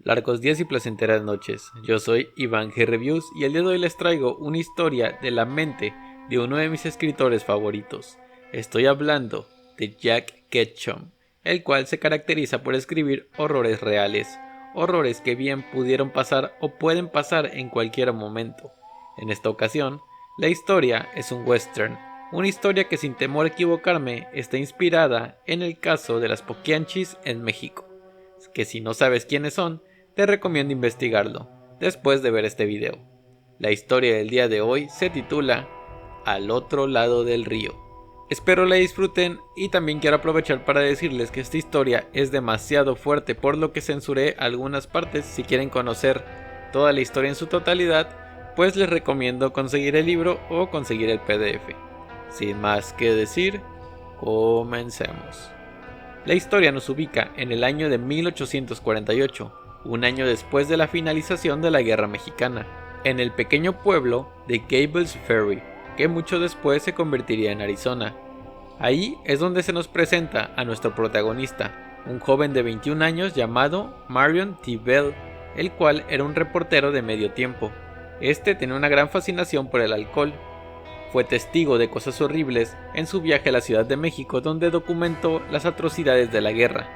Largos días y placenteras noches. Yo soy Iván G. Reviews y el día de hoy les traigo una historia de la mente de uno de mis escritores favoritos. Estoy hablando de Jack Ketchum, el cual se caracteriza por escribir horrores reales, horrores que bien pudieron pasar o pueden pasar en cualquier momento. En esta ocasión, la historia es un western, una historia que sin temor a equivocarme está inspirada en el caso de las Poquianchis en México, que si no sabes quiénes son, te recomiendo investigarlo después de ver este video. La historia del día de hoy se titula Al otro lado del río. Espero la disfruten y también quiero aprovechar para decirles que esta historia es demasiado fuerte, por lo que censuré algunas partes. Si quieren conocer toda la historia en su totalidad, pues les recomiendo conseguir el libro o conseguir el PDF. Sin más que decir, comencemos. La historia nos ubica en el año de 1848, un año después de la finalización de la Guerra Mexicana, en el pequeño pueblo de Gables Ferry, que mucho después se convertiría en Arizona. Ahí es donde se nos presenta a nuestro protagonista, un joven de 21 años llamado Marion T. Bell, el cual era un reportero de medio tiempo. Este tenía una gran fascinación por el alcohol. Fue testigo de cosas horribles en su viaje a la Ciudad de México, donde documentó las atrocidades de la guerra.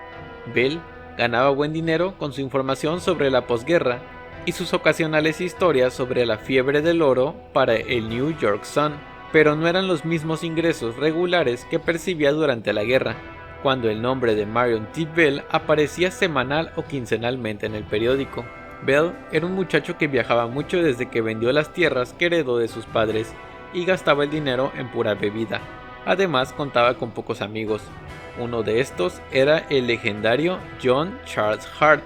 Bell ganaba buen dinero con su información sobre la posguerra y sus ocasionales historias sobre la fiebre del oro para el New York Sun, pero no eran los mismos ingresos regulares que percibía durante la guerra, cuando el nombre de Marion T. Bell aparecía semanal o quincenalmente en el periódico. Bell era un muchacho que viajaba mucho desde que vendió las tierras que heredó de sus padres y gastaba el dinero en pura bebida. Además contaba con pocos amigos. Uno de estos era el legendario John Charles Hart,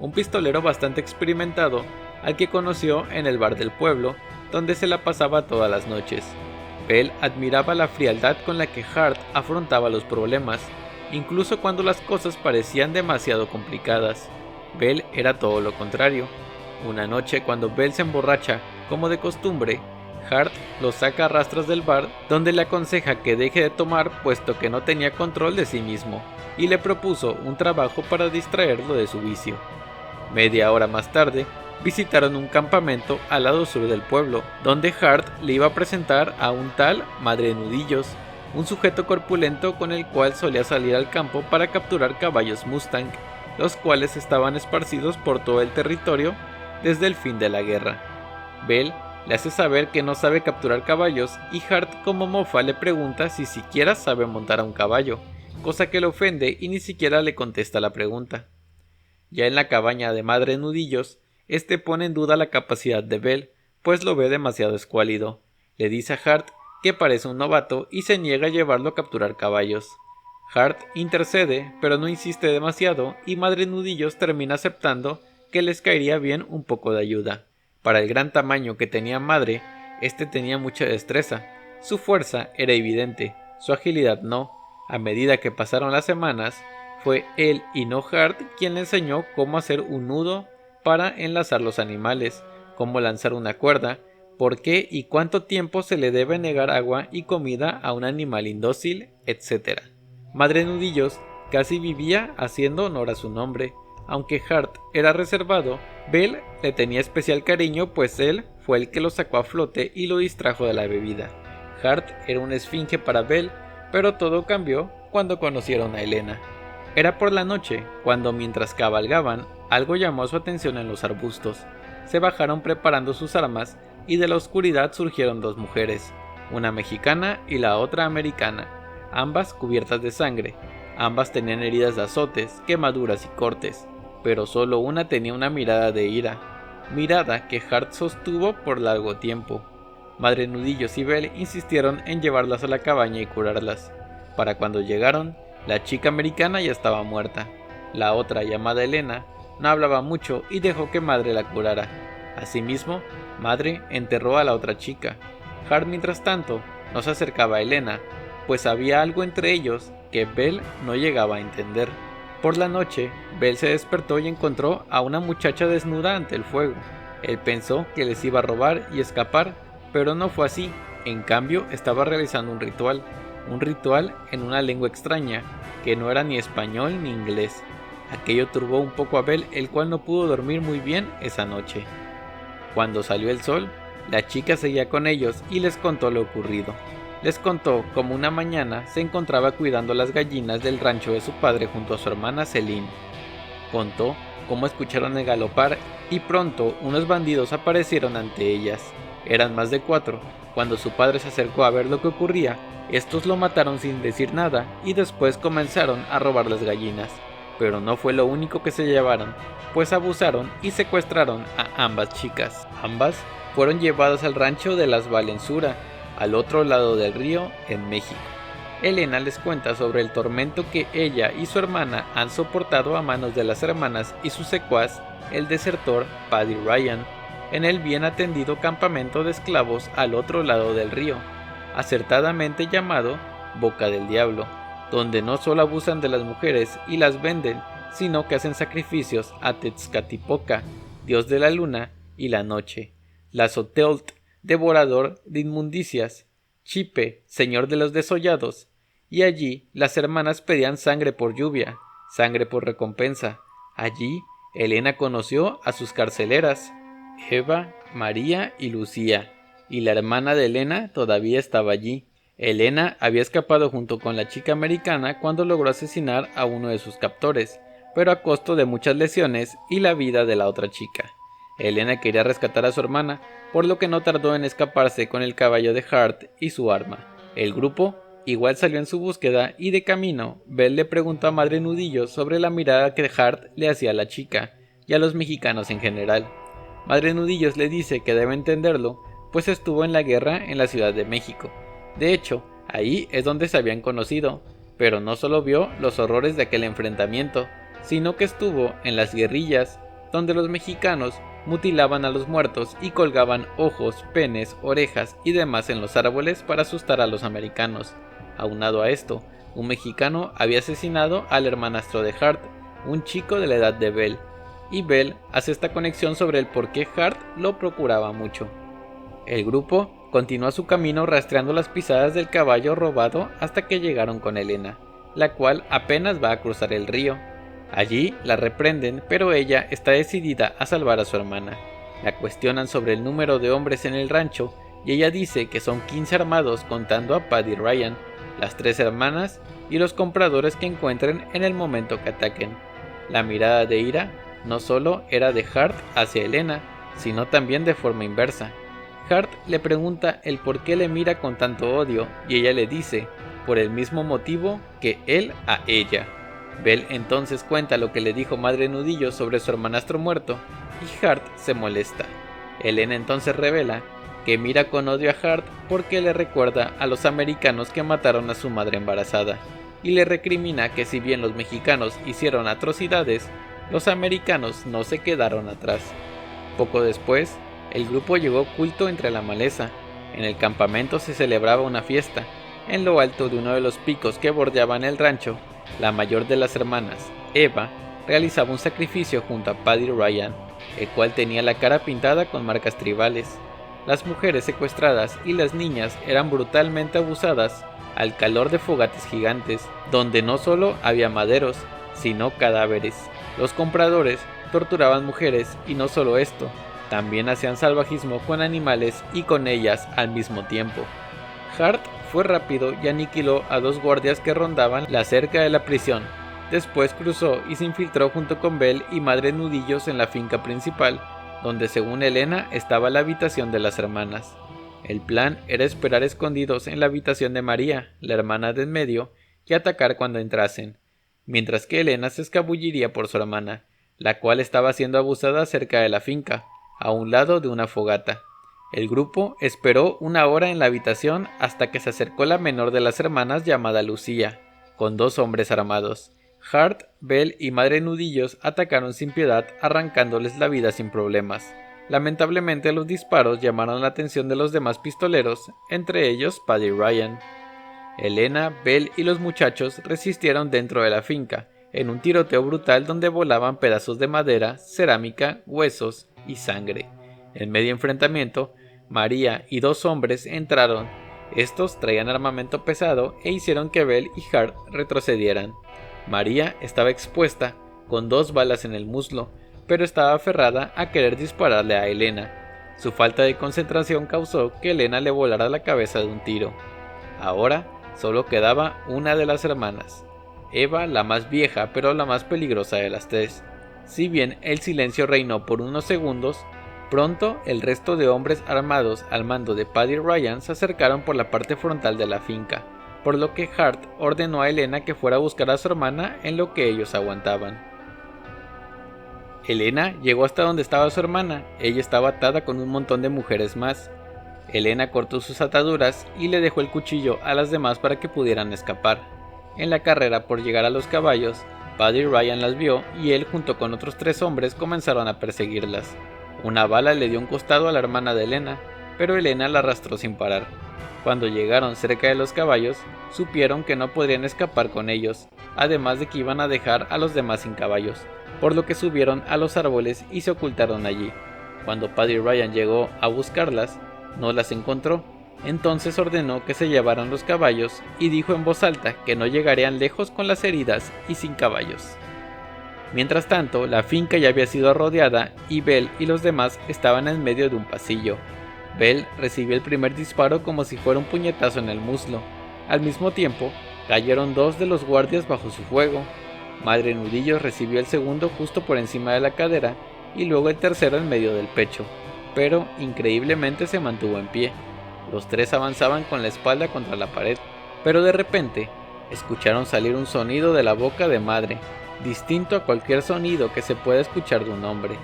un pistolero bastante experimentado al que conoció en el bar del pueblo, donde se la pasaba todas las noches. Bell admiraba la frialdad con la que Hart afrontaba los problemas, incluso cuando las cosas parecían demasiado complicadas. Bell era todo lo contrario. Una noche, cuando Bell se emborracha, como de costumbre, Hart lo saca a rastras del bar, donde le aconseja que deje de tomar puesto que no tenía control de sí mismo, y le propuso un trabajo para distraerlo de su vicio. Media hora más tarde, visitaron un campamento al lado sur del pueblo, donde Hart le iba a presentar a un tal Madre Nudillos, un sujeto corpulento con el cual solía salir al campo para capturar caballos Mustang, los cuales estaban esparcidos por todo el territorio desde el fin de la guerra. Bell le hace saber que no sabe capturar caballos y Hart como mofa le pregunta si siquiera sabe montar a un caballo, cosa que le ofende y ni siquiera le contesta la pregunta. Ya en la cabaña de Madre Nudillos, este pone en duda la capacidad de Bell, pues lo ve demasiado escuálido. Le dice a Hart que parece un novato y se niega a llevarlo a capturar caballos. Hart intercede, pero no insiste demasiado y Madre Nudillos termina aceptando que les caería bien un poco de ayuda. Para el gran tamaño que tenía Madre, este tenía mucha destreza. Su fuerza era evidente, su agilidad no. A medida que pasaron las semanas, fue él y no Hart quien le enseñó cómo hacer un nudo para enlazar los animales, cómo lanzar una cuerda, por qué y cuánto tiempo se le debe negar agua y comida a un animal indócil, etc. Madre Nudillos casi vivía haciendo honor a su nombre. Aunque Hart era reservado, Bell le tenía especial cariño, pues él fue el que lo sacó a flote y lo distrajo de la bebida. Hart era una esfinge para Bell, pero todo cambió cuando conocieron a Elena. Era por la noche, cuando mientras cabalgaban, algo llamó su atención en los arbustos. Se bajaron preparando sus armas y de la oscuridad surgieron dos mujeres, una mexicana y la otra americana, ambas cubiertas de sangre. Ambas tenían heridas de azotes, quemaduras y cortes, pero solo una tenía una mirada de ira, mirada que Hart sostuvo por largo tiempo. Madre Nudillos y Bell insistieron en llevarlas a la cabaña y curarlas. Para cuando llegaron, la chica americana ya estaba muerta. La otra, llamada Elena, no hablaba mucho y dejó que Madre la curara. Asimismo, Madre enterró a la otra chica. Hart, mientras tanto, no se acercaba a Elena, pues había algo entre ellos que Bell no llegaba a entender. Por la noche, Bell se despertó y encontró a una muchacha desnuda ante el fuego. Él pensó que les iba a robar y escapar, pero no fue así. En cambio, estaba realizando un ritual en una lengua extraña, que no era ni español ni inglés. Aquello turbó un poco a Belle, el cual no pudo dormir muy bien esa noche. Cuando salió el sol, la chica seguía con ellos y les contó lo ocurrido. Les contó cómo una mañana se encontraba cuidando las gallinas del rancho de su padre junto a su hermana Celine. Contó cómo escucharon el galopar y pronto unos bandidos aparecieron ante ellas. Eran más de 4. Cuando su padre se acercó a ver lo que ocurría, estos lo mataron sin decir nada y después comenzaron a robar las gallinas. Pero no fue lo único que se llevaron, pues abusaron y secuestraron a ambas chicas. Ambas fueron llevadas al rancho de las Valensura, al otro lado del río, en México. Elena les cuenta sobre el tormento que ella y su hermana han soportado a manos de las hermanas y su secuaz, el desertor Paddy Ryan, en el bien atendido campamento de esclavos al otro lado del río, acertadamente llamado Boca del Diablo, donde no solo abusan de las mujeres y las venden, sino que hacen sacrificios a Tezcatlipoca, dios de la luna y la noche, Tlazoteotl, devorador de inmundicias, Chipe, señor de los desollados, y allí las hermanas pedían sangre por lluvia, sangre por recompensa. Allí Elena conoció a sus carceleras, Eva, María y Lucía, y la hermana de Elena todavía estaba allí. Elena había escapado junto con la chica americana cuando logró asesinar a uno de sus captores, pero a costo de muchas lesiones y la vida de la otra chica. Elena quería rescatar a su hermana, por lo que no tardó en escaparse con el caballo de Hart y su arma. El grupo igual salió en su búsqueda y de camino, Belle le preguntó a Madre Nudillo sobre la mirada que Hart le hacía a la chica y a los mexicanos en general. Madre Nudillos le dice que debe entenderlo, pues estuvo en la guerra en la Ciudad de México. De hecho, ahí es donde se habían conocido, pero no solo vio los horrores de aquel enfrentamiento, sino que estuvo en las guerrillas, donde los mexicanos mutilaban a los muertos y colgaban ojos, penes, orejas y demás en los árboles para asustar a los americanos. Aunado a esto, un mexicano había asesinado al hermanastro de Hart, un chico de la edad de Belle, y Belle hace esta conexión sobre el por qué Hart lo procuraba mucho. El grupo continuó su camino rastreando las pisadas del caballo robado hasta que llegaron con Elena, la cual apenas va a cruzar el río. Allí la reprenden, pero ella está decidida a salvar a su hermana. La cuestionan sobre el número de hombres en el rancho y ella dice que son 15 armados contando a Paddy Ryan, las 3 hermanas y los compradores que encuentren en el momento que ataquen. La mirada de ira no solo era de Hart hacia Elena, sino también de forma inversa. Hart le pregunta el por qué le mira con tanto odio y ella le dice, por el mismo motivo que él a ella. Belle entonces cuenta lo que le dijo Madre Nudillo sobre su hermanastro muerto y Hart se molesta. Elena entonces revela que mira con odio a Hart porque le recuerda a los americanos que mataron a su madre embarazada y le recrimina que si bien los mexicanos hicieron atrocidades, los americanos no se quedaron atrás. Poco después, el grupo llegó oculto entre la maleza. En el campamento se celebraba una fiesta. En lo alto de uno de los picos que bordeaban el rancho, la mayor de las hermanas, Eva, realizaba un sacrificio junto a Paddy Ryan, el cual tenía la cara pintada con marcas tribales. Las mujeres secuestradas y las niñas eran brutalmente abusadas al calor de fogates gigantes, donde no solo había maderos, sino cadáveres. Los compradores torturaban mujeres y no solo esto, también hacían salvajismo con animales y con ellas al mismo tiempo. Hart fue rápido y aniquiló a 2 guardias que rondaban la cerca de la prisión. Después cruzó y se infiltró junto con Belle y Madre Nudillos en la finca principal, donde según Elena estaba la habitación de las hermanas. El plan era esperar escondidos en la habitación de María, la hermana de en medio, y atacar cuando entrasen, mientras que Elena se escabulliría por su hermana, la cual estaba siendo abusada cerca de la finca, a un lado de una fogata. El grupo esperó 1 hora en la habitación hasta que se acercó la menor de las hermanas llamada Lucía, con 2 hombres armados. Hart, Belle y Madre Nudillos atacaron sin piedad, arrancándoles la vida sin problemas. Lamentablemente los disparos llamaron la atención de los demás pistoleros, entre ellos Paddy Ryan. Elena, Belle y los muchachos resistieron dentro de la finca, en un tiroteo brutal donde volaban pedazos de madera, cerámica, huesos y sangre. En medio enfrentamiento, María y 2 hombres entraron. Estos traían armamento pesado e hicieron que Belle y Hart retrocedieran. María estaba expuesta, con 2 balas en el muslo, pero estaba aferrada a querer dispararle a Elena. Su falta de concentración causó que Elena le volara la cabeza de un tiro. Ahora solo quedaba una de las hermanas, Eva, la más vieja pero la más peligrosa de las 3. Si bien el silencio reinó por unos segundos, pronto el resto de hombres armados al mando de Paddy Ryan se acercaron por la parte frontal de la finca, por lo que Hart ordenó a Elena que fuera a buscar a su hermana en lo que ellos aguantaban. Elena llegó hasta donde estaba su hermana. Ella estaba atada con un montón de mujeres más. Elena cortó sus ataduras y le dejó el cuchillo a las demás para que pudieran escapar. En la carrera por llegar a los caballos, Paddy Ryan las vio y él junto con otros 3 hombres comenzaron a perseguirlas. Una bala le dio un costado a la hermana de Elena, pero Elena la arrastró sin parar. Cuando llegaron cerca de los caballos, supieron que no podrían escapar con ellos, además de que iban a dejar a los demás sin caballos, por lo que subieron a los árboles y se ocultaron allí. Cuando Paddy Ryan llegó a buscarlas, no las encontró. Entonces ordenó que se llevaran los caballos y dijo en voz alta que no llegarían lejos con las heridas y sin caballos. Mientras tanto, la finca ya había sido rodeada y Bell y los demás estaban en medio de un pasillo. Bell recibió el primer disparo como si fuera un puñetazo en el muslo. Al mismo tiempo, cayeron 2 de los guardias bajo su fuego. Madre Nudillos recibió el segundo justo por encima de la cadera y luego el tercero en medio del pecho, pero increíblemente se mantuvo en pie. Los 3 avanzaban con la espalda contra la pared, pero de repente escucharon salir un sonido de la boca de Madre, distinto a cualquier sonido que se pueda escuchar de un hombre.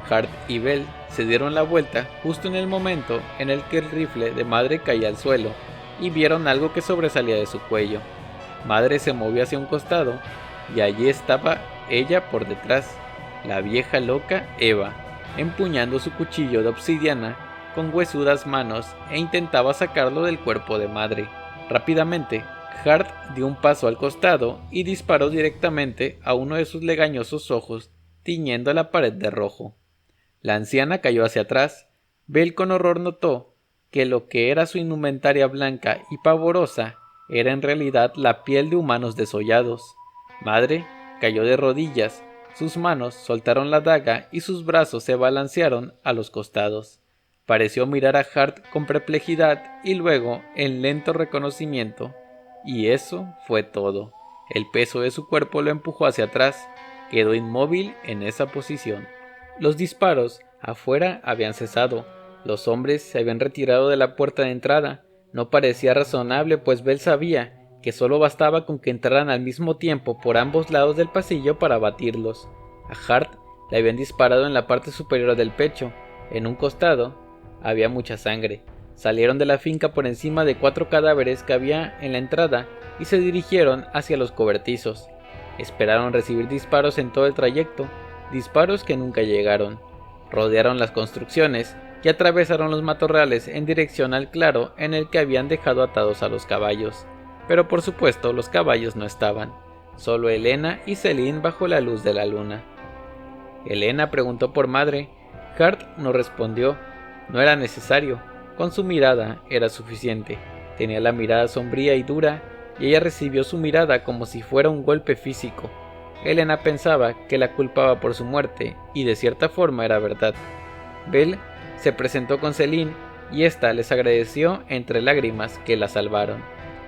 Hart y Bell se dieron la vuelta justo en el momento en el que el rifle de Madre caía al suelo y vieron algo que sobresalía de su cuello. Madre se movió hacia un costado y allí estaba ella por detrás, la vieja loca Eva, empuñando su cuchillo de obsidiana con huesudas manos e intentaba sacarlo del cuerpo de Madre. Rápidamente, Hart dio un paso al costado y disparó directamente a uno de sus legañosos ojos, tiñendo la pared de rojo. La anciana cayó hacia atrás. Bell con horror notó que lo que era su indumentaria blanca y pavorosa era en realidad la piel de humanos desollados. Madre cayó de rodillas, sus manos soltaron la daga y sus brazos se balancearon a los costados. Pareció mirar a Hart con perplejidad y luego en lento reconocimiento, y eso fue todo. El peso de su cuerpo lo empujó hacia atrás, quedó inmóvil en esa posición. Los disparos afuera habían cesado, los hombres se habían retirado de la puerta de entrada. No parecía razonable, pues Bell sabía que solo bastaba con que entraran al mismo tiempo por ambos lados del pasillo para abatirlos. A Hart le habían disparado en la parte superior del pecho. En un costado había mucha sangre. Salieron de la finca por encima de 4 cadáveres que había en la entrada y se dirigieron hacia los cobertizos. Esperaron recibir disparos en todo el trayecto, disparos que nunca llegaron. Rodearon las construcciones y atravesaron los matorrales en dirección al claro en el que habían dejado atados a los caballos. Pero por supuesto los caballos no estaban, solo Elena y Celine bajo la luz de la luna. Elena preguntó por Madre. Hart no respondió, no era necesario, con su mirada era suficiente. Tenía la mirada sombría y dura, y ella recibió su mirada como si fuera un golpe físico. Elena pensaba que la culpaba por su muerte, y de cierta forma era verdad. Bell se presentó con Celine, y ésta les agradeció entre lágrimas que la salvaron.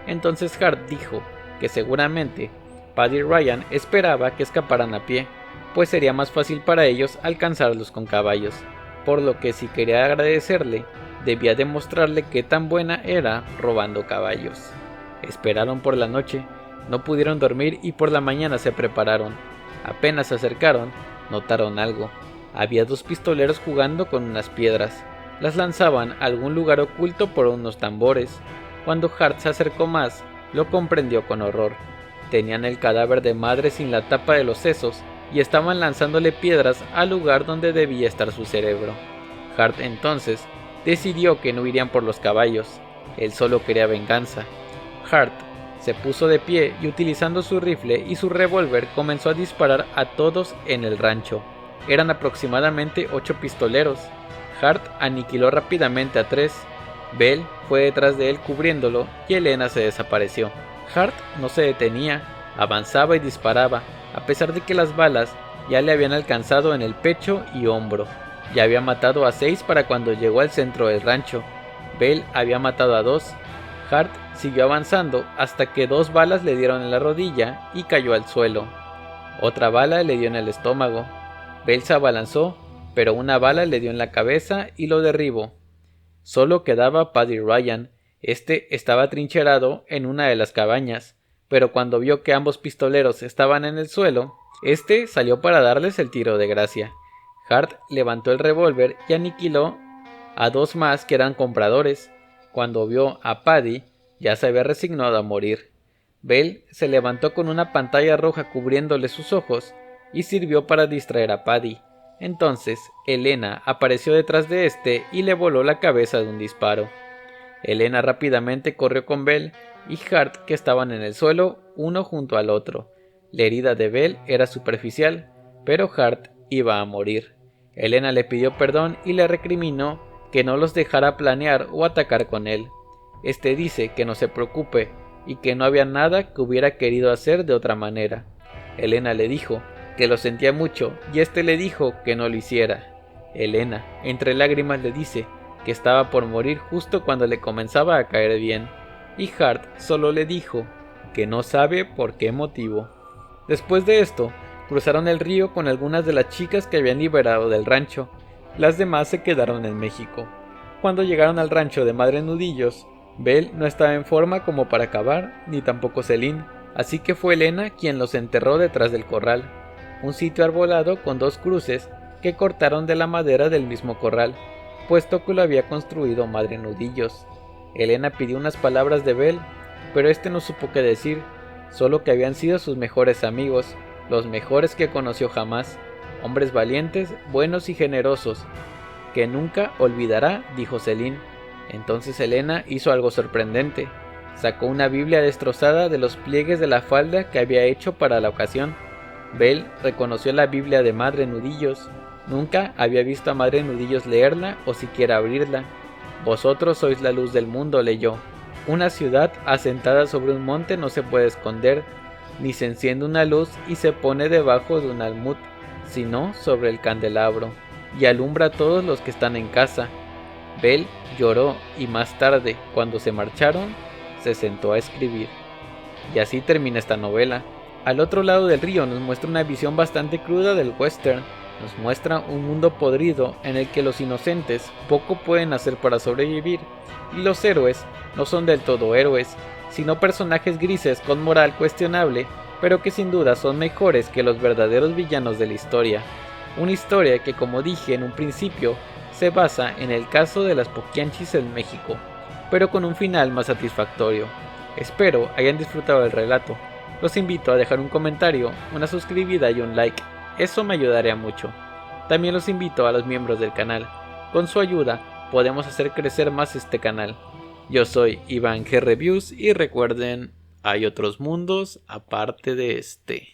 Entonces Hart dijo que seguramente Paddy Ryan esperaba que escaparan a pie, pues sería más fácil para ellos alcanzarlos con caballos, por lo que si quería agradecerle, debía demostrarle qué tan buena era robando caballos. Esperaron por la noche, no pudieron dormir y por la mañana se prepararon. Apenas se acercaron, notaron algo. Había 2 pistoleros jugando con unas piedras. Las lanzaban a algún lugar oculto por unos tambores. Cuando Hart se acercó más, lo comprendió con horror. Tenían el cadáver de Madre sin la tapa de los sesos y estaban lanzándole piedras al lugar donde debía estar su cerebro. Hart entonces decidió que no irían por los caballos, él solo quería venganza. Hart se puso de pie y utilizando su rifle y su revólver comenzó a disparar a todos en el rancho. Eran aproximadamente 8 pistoleros. Hart aniquiló rápidamente a 3. Bell fue detrás de él cubriéndolo y Elena se desapareció. Hart no se detenía. Avanzaba y disparaba, a pesar de que las balas ya le habían alcanzado en el pecho y hombro. Ya había matado a 6 para cuando llegó al centro del rancho. Bell había matado a 2. Hart siguió avanzando hasta que 2 balas le dieron en la rodilla y cayó al suelo. Otra bala le dio en el estómago. Bell se abalanzó, pero una bala le dio en la cabeza y lo derribó. Solo quedaba Paddy Ryan. Este estaba trincherado en una de las cabañas, pero cuando vio que ambos pistoleros estaban en el suelo, este salió para darles el tiro de gracia. Hart levantó el revólver y aniquiló a 2 más que eran compradores. Cuando vio a Paddy, ya se había resignado a morir. Bell se levantó con una pantalla roja cubriéndole sus ojos y sirvió para distraer a Paddy. Entonces, Elena apareció detrás de este y le voló la cabeza de un disparo. Elena rápidamente corrió con Bell y Hart, que estaban en el suelo, uno junto al otro. La herida de Bell era superficial, pero Hart iba a morir. Elena le pidió perdón y le recriminó que no los dejara planear o atacar con él. Este dice que no se preocupe y que no había nada que hubiera querido hacer de otra manera. Elena le dijo que lo sentía mucho y este le dijo que no lo hiciera. Elena, entre lágrimas, le dice que estaba por morir justo cuando le comenzaba a caer bien, y Hart solo le dijo que no sabe por qué motivo. Después de esto, cruzaron el río con algunas de las chicas que habían liberado del rancho. Las demás se quedaron en México. Cuando llegaron al rancho de Madre Nudillos, Bell no estaba en forma como para cavar, ni tampoco Celine, así que fue Elena quien los enterró detrás del corral, un sitio arbolado con 2 cruces que cortaron de la madera del mismo corral, puesto que lo había construido Madre Nudillos. Elena pidió unas palabras de Bell, pero este no supo qué decir, solo que habían sido sus mejores amigos, los mejores que conoció jamás, hombres valientes, buenos y generosos, que nunca olvidará, dijo Celine. Entonces Elena hizo algo sorprendente. Sacó una Biblia destrozada de los pliegues de la falda que había hecho para la ocasión. Bell reconoció la Biblia de Madre Nudillos. Nunca había visto a Madre Nudillos leerla o siquiera abrirla. Vosotros sois la luz del mundo, leyó. Una ciudad asentada sobre un monte no se puede esconder, ni se enciende una luz y se pone debajo de un almud, sino sobre el candelabro, y alumbra a todos los que están en casa. Bell lloró y más tarde, cuando se marcharon, se sentó a escribir. Y así termina esta novela. Al otro lado del río nos muestra una visión bastante cruda del western. Nos muestra un mundo podrido en el que los inocentes poco pueden hacer para sobrevivir, y los héroes no son del todo héroes, sino personajes grises con moral cuestionable, pero que sin duda son mejores que los verdaderos villanos de la historia. Una historia que, como dije en un principio, se basa en el caso de las Poquianchis en México, pero con un final más satisfactorio. Espero hayan disfrutado del relato. Los invito a dejar un comentario, una suscribida y un like. Eso me ayudaría mucho. También los invito a los miembros del canal. Con su ayuda podemos hacer crecer más este canal. Yo soy Iván G Reviews y recuerden, hay otros mundos aparte de este.